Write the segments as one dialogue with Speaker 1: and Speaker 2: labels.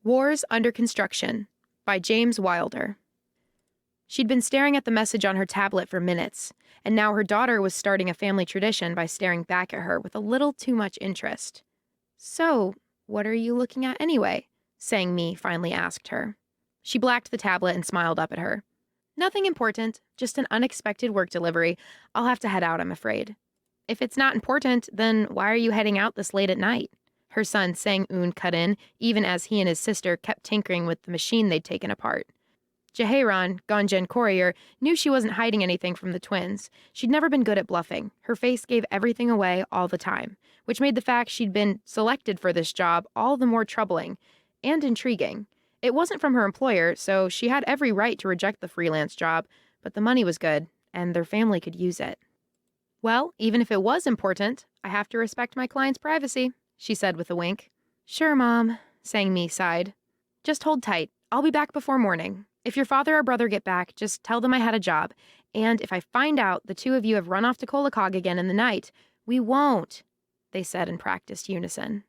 Speaker 1: Wars Under Construction by James Wylder. She'd been staring at the message on her tablet for minutes, and now her daughter was starting a family tradition by staring back at her with a little too much interest. "So, what are you looking at anyway?" Sang-mi finally asked her. She blacked the tablet and smiled up at her. "Nothing important, just an unexpected work delivery. I'll have to head out, I'm afraid." "If it's not important, then why are you heading out this late at night?" Her son Sang-un cut in, even as he and his sister kept tinkering with the machine they'd taken apart. Hei-Ran, Ganjen courier, knew she wasn't hiding anything from the twins. She'd never been good at bluffing. Her face gave everything away all the time, which made the fact she'd been selected for this job all the more troubling and intriguing. It wasn't from her employer, so she had every right to reject the freelance job, but the money was good, and their family could use it. "Well, even if it was important, I have to respect my client's privacy," she said with a wink. "Sure, Mom," Sang-mi sighed. "Just hold tight. I'll be back before morning. If your father or brother get back, just tell them I had a job. And if I find out the two of you have run off to Kolakog again in the night, we won't," they said in practiced unison.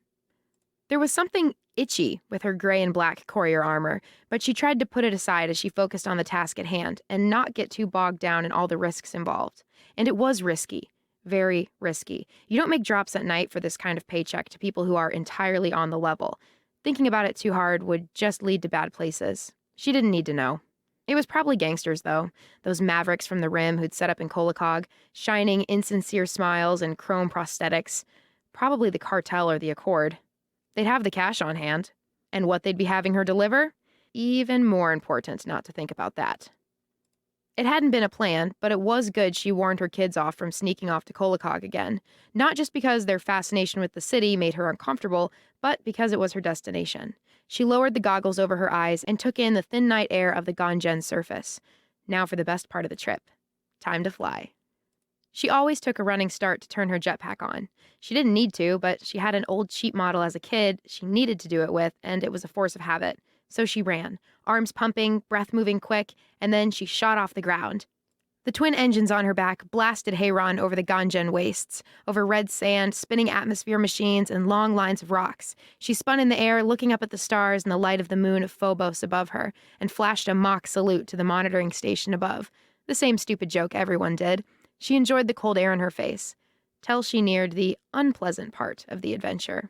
Speaker 1: There was something itchy with her gray and black courier armor, but she tried to put it aside as she focused on the task at hand and not get too bogged down in all the risks involved. And it was risky. Very risky. You don't make drops at night for this kind of paycheck to people who are entirely on the level. Thinking about it too hard would just lead to bad places. She didn't need to know. It was probably gangsters, though. Those mavericks from the Rim who'd set up in Kolakog, shining insincere smiles and chrome prosthetics. Probably the cartel or the Accord. They'd have the cash on hand. And what they'd be having her deliver? Even more important not to think about that. It hadn't been a plan, but it was good she warned her kids off from sneaking off to Kolakog again. Not just because their fascination with the city made her uncomfortable, but because it was her destination. She lowered the goggles over her eyes and took in the thin night air of the Ganjen surface. Now for the best part of the trip. Time to fly. She always took a running start to turn her jetpack on. She didn't need to, but she had an old cheap model as a kid she needed to do it with, and it was a force of habit. So she ran, arms pumping, breath moving quick, and then she shot off the ground. The twin engines on her back blasted Hei-Ran over the Ganjen wastes, over red sand, spinning atmosphere machines, and long lines of rocks. She spun in the air, looking up at the stars and the light of the moon of Phobos above her, and flashed a mock salute to the monitoring station above. The same stupid joke everyone did. She enjoyed the cold air in her face, till she neared the unpleasant part of the adventure.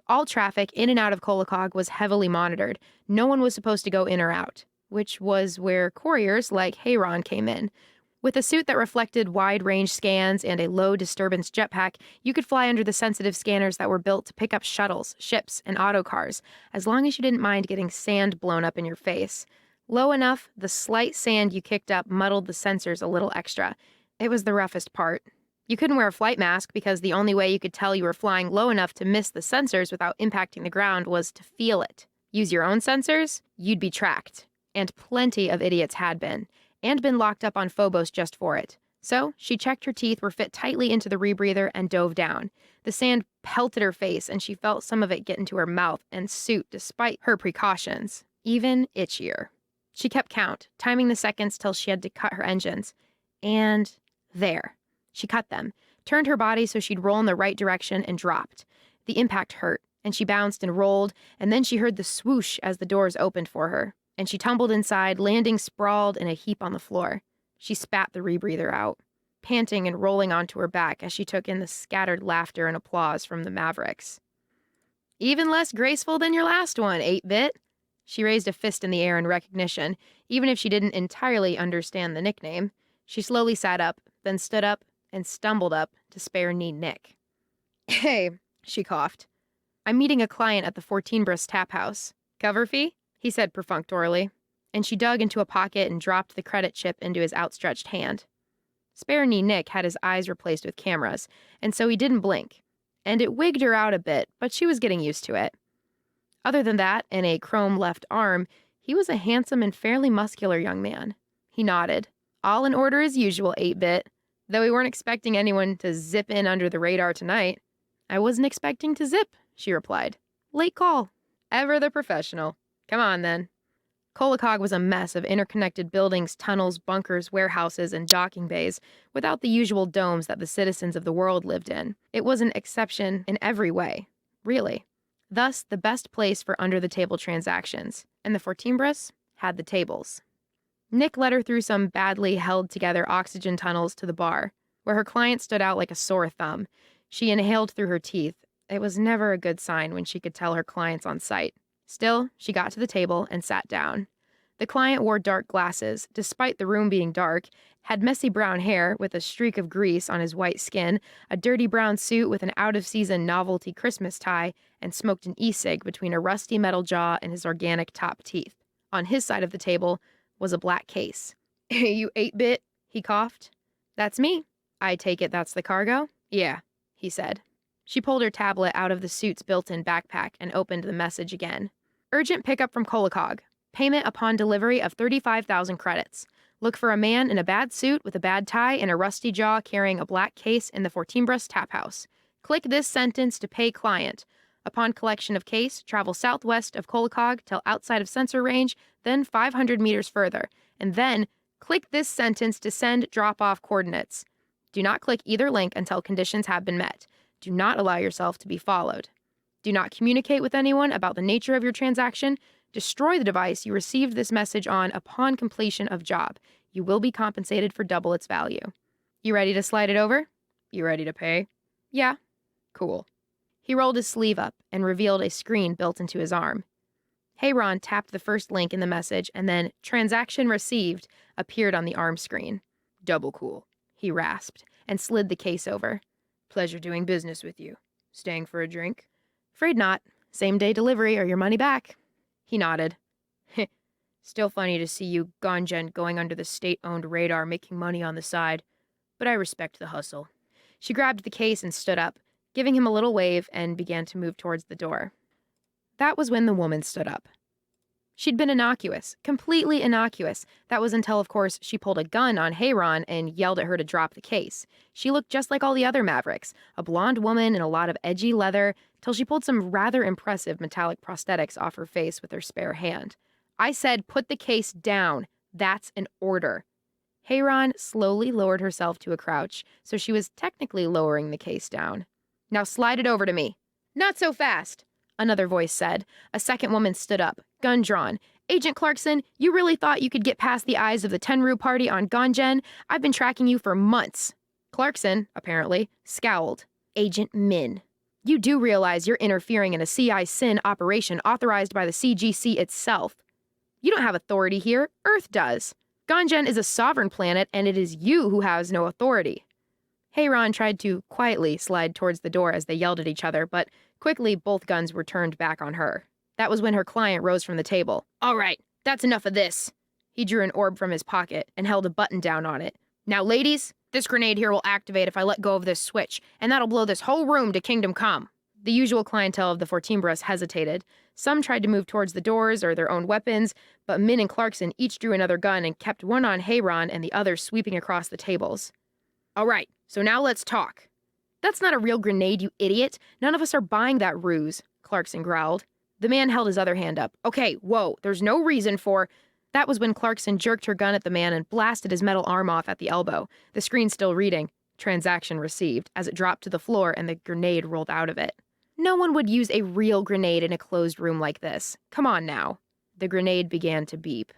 Speaker 1: All traffic in and out of Kolakog was heavily monitored. No one was supposed to go in or out, which was where couriers like Hei-Ran came in. With a suit that reflected wide-range scans and a low-disturbance jetpack, you could fly under the sensitive scanners that were built to pick up shuttles, ships, and autocars, as long as you didn't mind getting sand blown up in your face. Low enough, the slight sand you kicked up muddled the sensors a little extra. It was the roughest part. You couldn't wear a flight mask because the only way you could tell you were flying low enough to miss the sensors without impacting the ground was to feel it. Use your own sensors? You'd be tracked. And plenty of idiots had been, and been locked up on Phobos just for it. So she checked her teeth were fit tightly into the rebreather and dove down. The sand pelted her face, and she felt some of it get into her mouth and suit despite her precautions. Even itchier. She kept count, timing the seconds till she had to cut her engines. And there. She cut them, turned her body so she'd roll in the right direction, and dropped. The impact hurt, and she bounced and rolled, and then she heard the swoosh as the doors opened for her, and she tumbled inside, landing sprawled in a heap on the floor. She spat the rebreather out, panting and rolling onto her back as she took in the scattered laughter and applause from the Mavericks. "Even less graceful than your last one, 8-bit. She raised a fist in the air in recognition, even if she didn't entirely understand the nickname. She slowly sat up, then stood up, and stumbled up to spare knee Nick. "Hey," she coughed. "I'm meeting a client at the 14 Brus Tap House. Cover fee?" he said perfunctorily, and she dug into a pocket and dropped the credit chip into his outstretched hand. Spare knee Nick had his eyes replaced with cameras, and so he didn't blink, and it wigged her out a bit, but she was getting used to it. Other than that, and a chrome left arm, he was a handsome and fairly muscular young man. He nodded. "All in order as usual, 8-bit. Though we weren't expecting anyone to zip in under the radar tonight." "I wasn't expecting to zip," she replied. "Late call." "Ever the professional. Come on, then." Kolakog was a mess of interconnected buildings, tunnels, bunkers, warehouses, and docking bays, without the usual domes that the citizens of the world lived in. It was an exception in every way, really. thus the best place for under-the-table transactions, and the Fortinbras had the tables. Nick led her through some badly held-together oxygen tunnels to the bar, where her client stood out like a sore thumb. She inhaled through her teeth. It was never a good sign when she could tell her clients on sight. Still, she got to the table and sat down. The client wore dark glasses, despite the room being dark, had messy brown hair with a streak of grease on his white skin, a dirty brown suit with an out-of-season novelty Christmas tie, and smoked an e-cig between a rusty metal jaw and his organic top teeth. On his side of the table was a black case. "Hey, you 8-bit," he coughed. "That's me. I take it that's the cargo?" "Yeah," he said. She pulled her tablet out of the suit's built-in backpack and opened the message again. "Urgent pickup from Kolokog. Payment upon delivery of 35,000 credits. Look for a man in a bad suit with a bad tie and a rusty jaw carrying a black case in the Fortinbras tap house. Click this sentence to pay client. Upon collection of case, travel southwest of Kolokog till outside of sensor range, then 500 meters further. And then, click this sentence to send drop-off coordinates. Do not click either link until conditions have been met. Do not allow yourself to be followed. Do not communicate with anyone about the nature of your transaction. Destroy the device you received this message on upon completion of job. You will be compensated for double its value. You ready to slide it over? You ready to pay? Yeah. Cool." He rolled his sleeve up and revealed a screen built into his arm. Hei-Ran tapped the first link in the message, and then "Transaction Received" appeared on the arm screen. "Double cool," he rasped, and slid the case over. "Pleasure doing business with you. Staying for a drink?" "Afraid not. Same-day delivery or your money back." He nodded. "Still funny to see you Gongen going under the state-owned radar making money on the side, but I respect the hustle." She grabbed the case and stood up, giving him a little wave, and began to move towards the door. That was when the woman stood up. She'd been innocuous, completely innocuous. That was until, of course, she pulled a gun on Hei-Ran and yelled at her to drop the case. She looked just like all the other Mavericks, a blonde woman in a lot of edgy leather, till she pulled some rather impressive metallic prosthetics off her face with her spare hand. "I said put the case down. That's an order." Hei-Ran slowly lowered herself to a crouch, so she was technically lowering the case down. "Now slide it over to me." "Not so fast," another voice said. A second woman stood up, gun drawn. "Agent Clarkson, you really thought you could get past the eyes of the Tenru party on Gongen? I've been tracking you for months." Clarkson, apparently, scowled. "Agent Min, you do realize you're interfering in a CI-SYN operation authorized by the CGC itself. You don't have authority here. Earth does. Gongen is a sovereign planet, and it is you who has no authority." Hei-Ran tried to quietly slide towards the door as they yelled at each other, but quickly both guns were turned back on her. That was when her client rose from the table. "All right, that's enough of this." He drew an orb from his pocket and held a button down on it. "Now, ladies, this grenade here will activate if I let go of this switch, and that'll blow this whole room to Kingdom Come." The usual clientele of the Fortinbras hesitated. Some tried to move towards the doors or their own weapons, but Min and Clarkson each drew another gun and kept one on Hei-Ran and the other sweeping across the tables. "All right, so now let's talk." "That's not a real grenade, you idiot. None of us are buying that ruse," Clarkson growled. The man held his other hand up. "Okay, whoa, there's no reason for—" That was when Clarkson jerked her gun at the man and blasted his metal arm off at the elbow, the screen still reading, "Transaction received," as it dropped to the floor and the grenade rolled out of it. No one would use a real grenade in a closed room like this. Come on now. The grenade began to beep.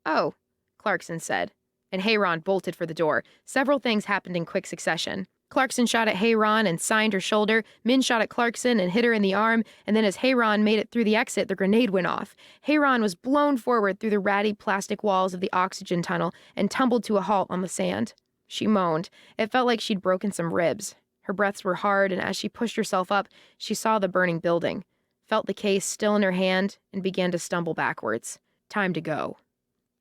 Speaker 1: "Oh," Clarkson said, and Hei-Ran bolted for the door. Several things happened in quick succession. Clarkson shot at Hei-Ran and signed her shoulder. Min shot at Clarkson and hit her in the arm, and then as Hei-Ran made it through the exit, the grenade went off. Hei-Ran was blown forward through the ratty plastic walls of the oxygen tunnel and tumbled to a halt on the sand. She moaned. It felt like she'd broken some ribs. Her breaths were hard, and as she pushed herself up, she saw the burning building, felt the case still in her hand, and began to stumble backwards. Time to go.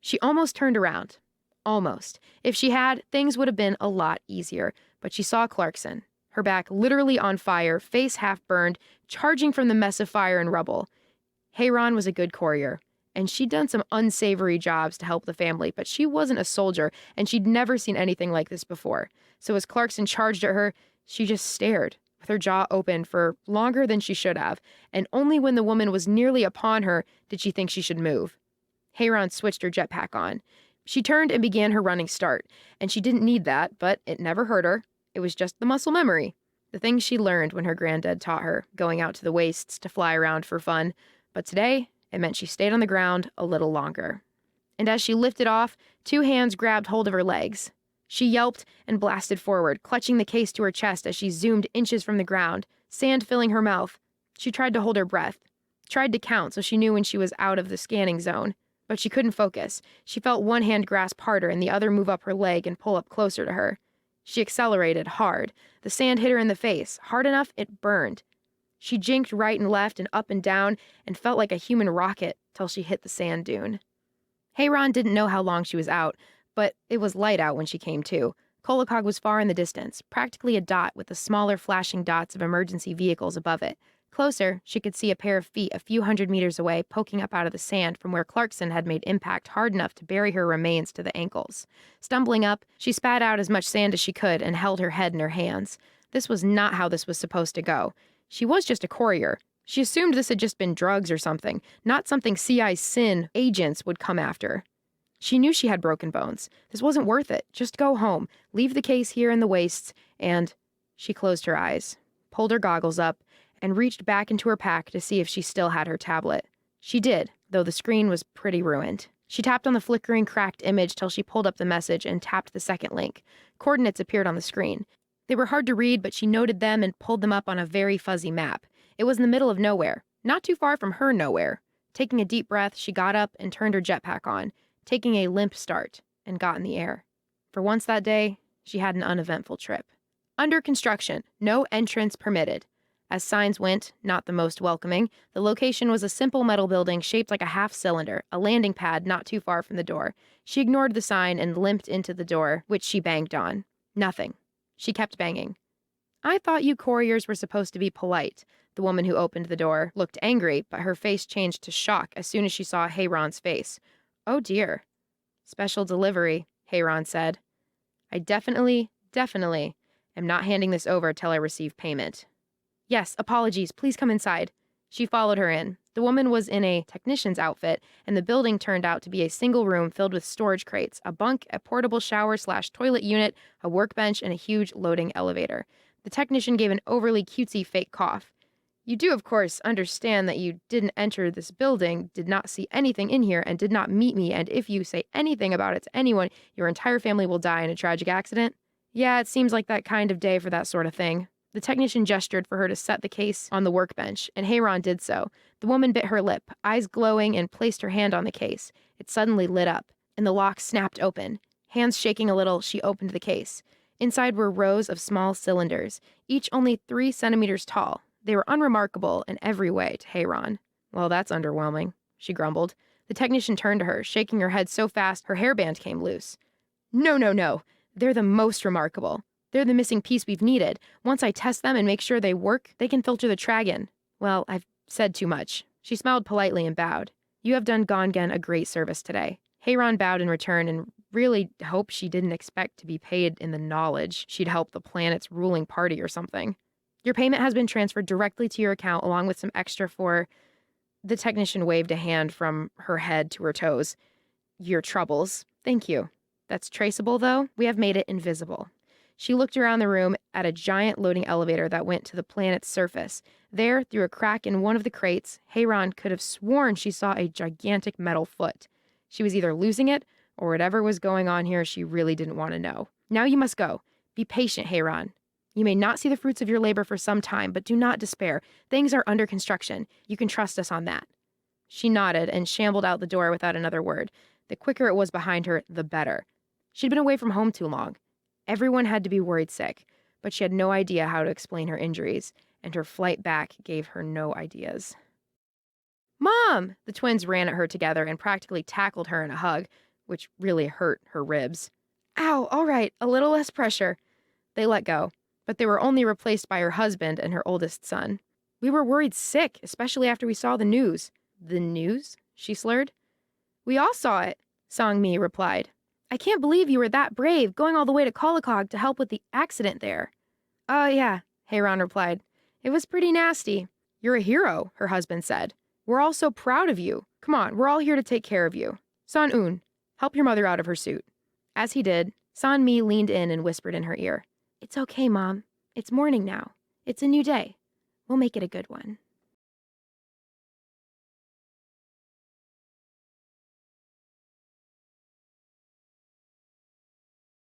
Speaker 1: She almost turned around. Almost. If she had, things would have been a lot easier. But she saw Clarkson, her back literally on fire, face half burned, charging from the mess of fire and rubble. Hei-Ran was a good courier, and she'd done some unsavory jobs to help the family, but she wasn't a soldier, and she'd never seen anything like this before. So as Clarkson charged at her, she just stared, with her jaw open for longer than she should have, and only when the woman was nearly upon her did she think she should move. Hei-Ran switched her jetpack on. She turned and began her running start, and she didn't need that, but it never hurt her. It was just the muscle memory. The things she learned when her granddad taught her, going out to the wastes to fly around for fun. But today, it meant she stayed on the ground a little longer. And as she lifted off, 2 hands grabbed hold of her legs. She yelped and blasted forward, clutching the case to her chest as she zoomed inches from the ground, sand filling her mouth. She tried to hold her breath, tried to count so she knew when she was out of the scanning zone. But she couldn't focus. She felt one hand grasp harder and the other move up her leg and pull up closer to her. She accelerated hard. The sand hit her in the face, hard enough it burned. She jinked right and left and up and down and felt like a human rocket till she hit the sand dune. Hei-Ran didn't know how long she was out, but it was light out when she came to. Kolokog was far in the distance, practically a dot with the smaller flashing dots of emergency vehicles above it. Closer, she could see a pair of feet a few hundred meters away poking up out of the sand from where Clarkson had made impact hard enough to bury her remains to the ankles. Stumbling up, she spat out as much sand as she could and held her head in her hands. This was not how this was supposed to go. She was just a courier. She assumed this had just been drugs or something, not something CI SYN agents would come after. She knew she had broken bones. This wasn't worth it. Just go home, leave the case here in the wastes, and... She closed her eyes, pulled her goggles up, and reached back into her pack to see if she still had her tablet. She did, though the screen was pretty ruined. She tapped on the flickering, cracked image till she pulled up the message and tapped the second link. Coordinates appeared on the screen. They were hard to read, but she noted them and pulled them up on a very fuzzy map. It was in the middle of nowhere, not too far from her nowhere. Taking a deep breath, she got up and turned her jetpack on, taking a limp start, and got in the air. For once that day, she had an uneventful trip. Under construction, no entrance permitted. As signs went, not the most welcoming, the location was a simple metal building shaped like a half-cylinder, a landing pad not too far from the door. She ignored the sign and limped into the door, which she banged on. Nothing. She kept banging. "I thought you couriers were supposed to be polite." The woman who opened the door looked angry, but her face changed to shock as soon as she saw Hei-Ran's face. "Oh dear." "Special delivery," Hei-Ran said. "I definitely am not handing this over till I receive payment." "Yes, apologies. Please come inside." She followed her in. The woman was in a technician's outfit, and the building turned out to be a single room filled with storage crates, a bunk, a portable shower/toilet unit, a workbench, and a huge loading elevator. The technician gave an overly cutesy fake cough. "You do, of course, understand that you didn't enter this building, did not see anything in here, and did not meet me, and if you say anything about it to anyone, your entire family will die in a tragic accident?" "Yeah, it seems like that kind of day for that sort of thing." The technician gestured for her to set the case on the workbench, and Hei-Ran did so. The woman bit her lip, eyes glowing, and placed her hand on the case. It suddenly lit up, and the lock snapped open. Hands shaking a little, she opened the case. Inside were rows of small cylinders, each only 3 centimeters tall. They were unremarkable in every way to Hei-Ran. "Well, that's underwhelming," she grumbled. The technician turned to her, shaking her head so fast her hairband came loose. No. They're the most remarkable. They're the missing piece we've needed. Once I test them and make sure they work, they can filter the Tragan." "Well, I've said too much." She smiled politely and bowed. "You have done Gongen a great service today." Hei-Ran bowed in return and really hoped she didn't expect to be paid in the knowledge she'd helped the planet's ruling party or something. "Your payment has been transferred directly to your account along with some extra for..." The technician waved a hand from her head to her toes. "Your troubles. Thank you. That's traceable, though. We have made it invisible." She looked around the room at a giant loading elevator that went to the planet's surface. There, through a crack in one of the crates, Hei-Ran could have sworn she saw a gigantic metal foot. She was either losing it, or whatever was going on here she really didn't want to know. "Now you must go. Be patient, Hei-Ran. You may not see the fruits of your labor for some time, but do not despair. Things are under construction. You can trust us on that." She nodded and shambled out the door without another word. The quicker it was behind her, the better. She'd been away from home too long. Everyone had to be worried sick, but she had no idea how to explain her injuries, and her flight back gave her no ideas. "Mom!" The twins ran at her together and practically tackled her in a hug, which really hurt her ribs. "Ow, all right, a little less pressure." They let go, but they were only replaced by her husband and her oldest son. "We were worried sick, especially after we saw the news." "The news?" she slurred. "We all saw it," Song-Mi replied. "I can't believe you were that brave, going all the way to Kolokog to help with the accident there." "Oh, yeah," Hei-Ran replied. "It was pretty nasty." "You're a hero," her husband said. "We're all so proud of you. Come on, we're all here to take care of you. San-un, help your mother out of her suit." As he did, San-Mi leaned in and whispered in her ear. "It's okay, Mom. It's morning now. It's a new day. We'll make it a good one.